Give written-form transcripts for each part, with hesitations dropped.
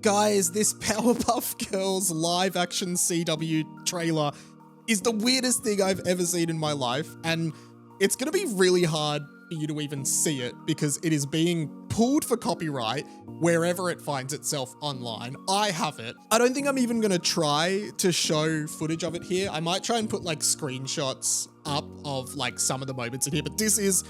Guys, this Powerpuff Girls live action CW trailer is the weirdest thing I've ever seen in my life, and it's gonna be really hard for you to even see it because it is being pulled for copyright wherever it finds itself online. I have it. I don't think I'm even gonna try to show footage of it here. I might try and put like screenshots up of like some of the moments in here, but this is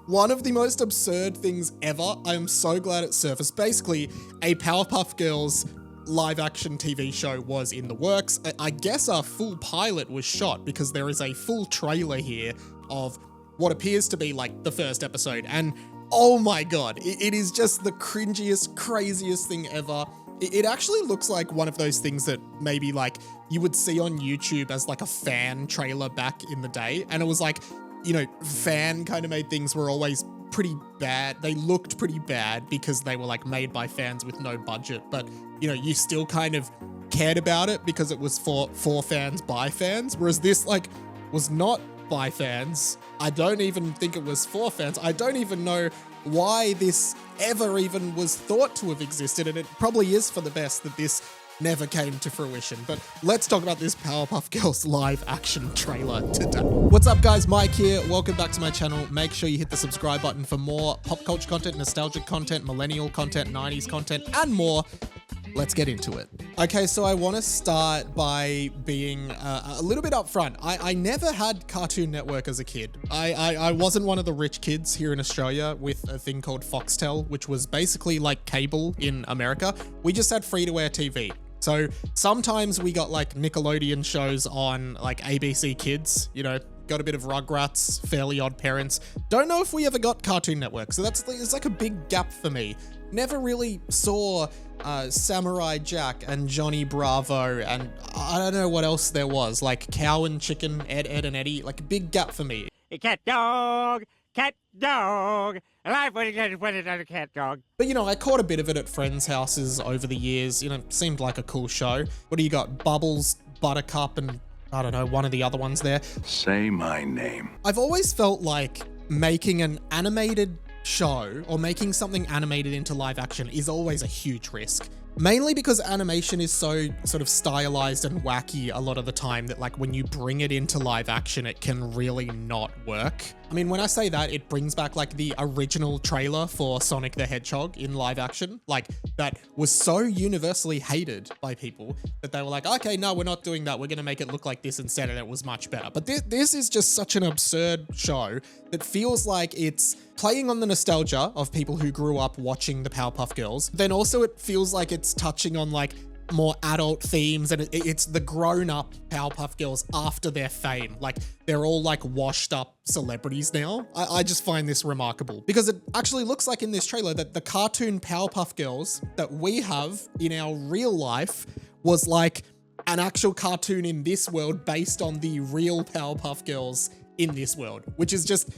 one of the most absurd things ever. I am so glad it surfaced. Basically, a Powerpuff Girls live action TV show was in the works. I guess a full pilot was shot because there is a full trailer here of what appears to be like the first episode. And oh my God, it is just the cringiest, craziest thing ever. It actually looks like one of those things that maybe like you would see on YouTube as like a fan trailer back in the day. And it was like, you know, fan kind of made things were always pretty bad. They looked pretty bad because they were like made by fans with no budget, but you know, you still kind of cared about it because it was for fans by fans. Whereas this like was not by fans. I don't even think it was for fans. I don't even know why this ever even was thought to have existed. And it probably is for the best that this never came to fruition. But let's talk about this Powerpuff Girls live action trailer today. What's up guys, Mike here. Welcome back to my channel. Make sure you hit the subscribe button for more pop culture content, nostalgic content, millennial content, 90s content, and more. Let's get into it. Okay, so I want to start by being a little bit upfront. I never had Cartoon Network as a kid. I wasn't one of the rich kids here in Australia with a thing called Foxtel, which was basically like cable in America. We just had free-to-air TV. So sometimes we got like Nickelodeon shows on like ABC Kids, you know, got a bit of Rugrats, Fairly Odd Parents. Don't know if we ever got Cartoon Network. So it's like a big gap for me. Never really saw Samurai Jack and Johnny Bravo, and I don't know what else there was, like Cow and Chicken, Ed, Ed and Eddie, like a big gap for me. Cat dog, alive when it's a cat dog. But you know, I caught a bit of it at friends' houses over the years, you know, seemed like a cool show. What do you got? Bubbles, Buttercup, and I don't know, one of the other ones there. Say my name. I've always felt like making an animated show or making something animated into live action is always a huge risk. Mainly because animation is so sort of stylized and wacky a lot of the time that like when you bring it into live action, it can really not work. I mean, when I say that, it brings back like the original trailer for Sonic the Hedgehog in live action, like that was so universally hated by people that they were like, okay, no, we're not doing that. We're going to make it look like this instead. And it was much better. But this is just such an absurd show that feels like it's playing on the nostalgia of people who grew up watching the Powerpuff Girls. Then also it feels like it's touching on like more adult themes, and it's the grown-up Powerpuff Girls after their fame. Like they're all like washed up celebrities now. I just find this remarkable because it actually looks like in this trailer that the cartoon Powerpuff Girls that we have in our real life was like an actual cartoon in this world based on the real Powerpuff Girls in this world, which is just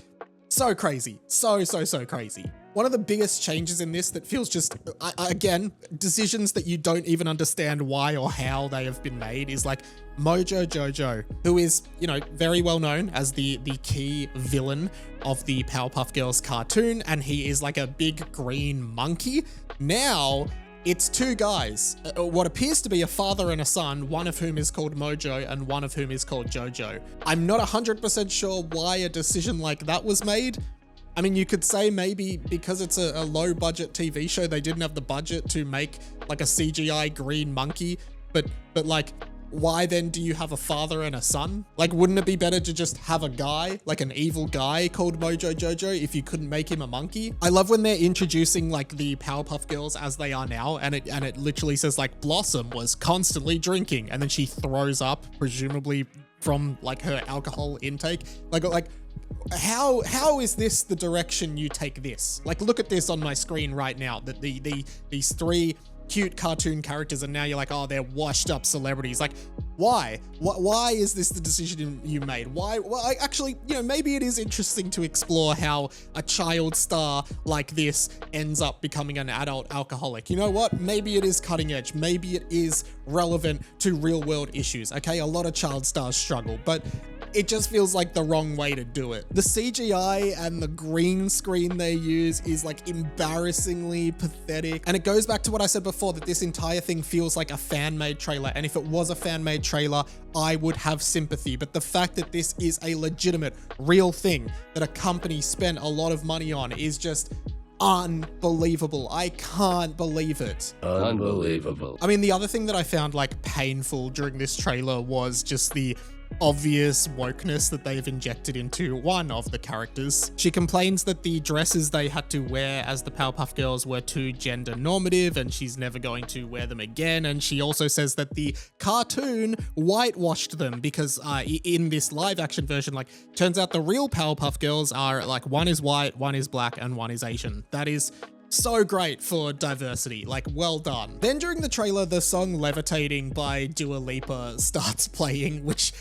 so crazy. So crazy. One of the biggest changes in this that feels just, again, decisions that you don't even understand why or how they have been made is like Mojo Jojo, who is, you know, very well known as the key villain of the Powerpuff Girls cartoon, and he is like a big green monkey. Now, it's two guys, what appears to be a father and a son, one of whom is called Mojo and one of whom is called Jojo. I'm not 100% sure why a decision like that was made. I mean, you could say maybe because it's a low budget TV show, they didn't have the budget to make like a CGI green monkey, but like, why then do you have a father and a son? Like, wouldn't it be better to just have a guy, like an evil guy called Mojo Jojo if you couldn't make him a monkey? I love when they're introducing like the Powerpuff Girls as they are now, and it literally says like Blossom was constantly drinking, and then she throws up, presumably from like her alcohol intake. Like how is this the direction you take this? Like, look at this on my screen right now, that these three cute cartoon characters, and now you're like, oh, they're washed up celebrities. Like, why? Why is this the decision you made? Why? Well, actually, you know, maybe it is interesting to explore how a child star like this ends up becoming an adult alcoholic. You know what? Maybe it is cutting edge. Maybe it is relevant to real world issues. Okay, a lot of child stars struggle, but it just feels like the wrong way to do it. The CGI and the green screen they use is like embarrassingly pathetic. And it goes back to what I said before, that this entire thing feels like a fan-made trailer. And if it was a fan-made trailer, I would have sympathy. But the fact that this is a legitimate, real thing that a company spent a lot of money on is just unbelievable. I can't believe it. Unbelievable. I mean, the other thing that I found like painful during this trailer was just the obvious wokeness that they've injected into one of the characters. She complains that the dresses they had to wear as the Powerpuff Girls were too gender normative and she's never going to wear them again. And she also says that the cartoon whitewashed them because in this live action version, like, turns out the real Powerpuff Girls are like, one is white, one is black, and one is Asian. That is so great for diversity, like, well done. Then during the trailer, the song Levitating by Dua Lipa starts playing, which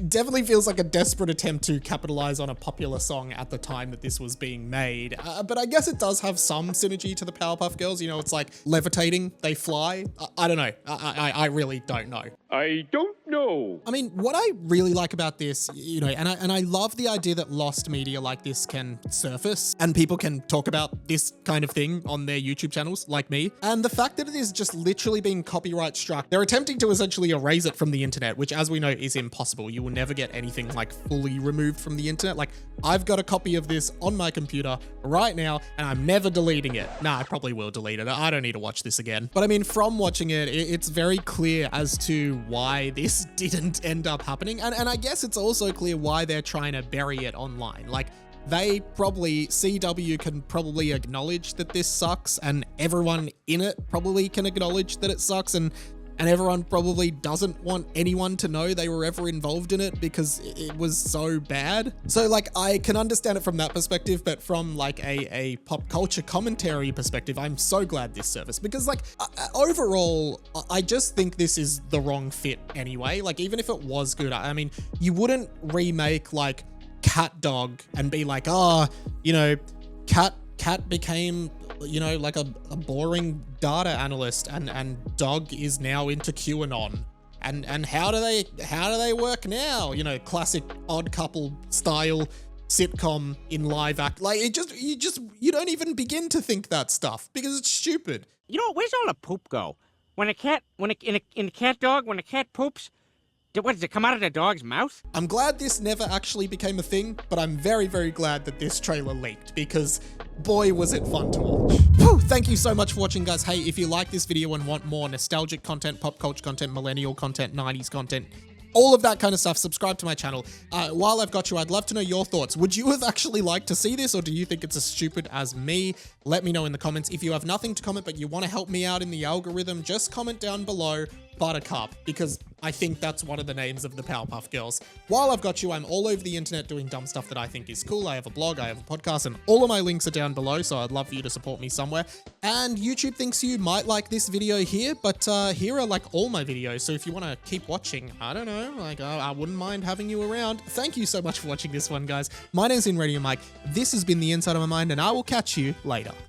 definitely feels like a desperate attempt to capitalize on a popular song at the time that this was being made. But I guess it does have some synergy to the Powerpuff Girls. You know, it's like levitating, they fly. I don't know. I really don't know. I don't know. I mean, what I really like about this, you know, and I love the idea that lost media like this can surface and people can talk about this kind of thing on their YouTube channels like me. And the fact that it is just literally being copyright struck, they're attempting to essentially erase it from the internet, which, as we know, is impossible. You will never get anything like fully removed from the internet. Like, I've got a copy of this on my computer right now and I'm never deleting it. Nah, I probably will delete it. I don't need to watch this again. But I mean, from watching it, it's very clear as to why this didn't end up happening. And I guess it's also clear why they're trying to bury it online. Like, they probably, CW can probably acknowledge that this sucks, and everyone in it probably can acknowledge that it sucks, and everyone probably doesn't want anyone to know they were ever involved in it because it was so bad. So like, I can understand it from that perspective, but from like a pop culture commentary perspective, I'm so glad this surfaced because like overall, I just think this is the wrong fit anyway. Like, even if it was good, I mean, you wouldn't remake like Cat Dog and be like, oh, you know, Cat became, you know, like a boring data analyst and Dog is now into QAnon. And how do they work now? You know, classic Odd Couple style sitcom in live act. Like, you don't even begin to think that stuff because it's stupid. You know, where's all the poop go? In a cat dog, when a cat poops, what does it come out of the dog's mouth? I'm glad this never actually became a thing, but I'm very, very glad that this trailer leaked because boy, was it fun to watch. Whew, thank you so much for watching, guys. Hey, if you like this video and want more nostalgic content, pop culture content, millennial content, 90s content, all of that kind of stuff, subscribe to my channel. While I've got you, I'd love to know your thoughts. Would you have actually liked to see this, or do you think it's as stupid as me? Let me know in the comments. If you have nothing to comment, but you want to help me out in the algorithm, just comment down below Buttercup, because I think that's one of the names of the Powerpuff Girls. While I've got you, I'm all over the internet doing dumb stuff that I think is cool. I have a blog, I have a podcast, and all of my links are down below, so I'd love for you to support me somewhere. And YouTube thinks you might like this video here, but here are like all my videos, so if you want to keep watching, I don't know, like I wouldn't mind having you around. Thank you so much for watching this one, guys. My name's Radio Mike. This has been The Inside of My Mind, and I will catch you later.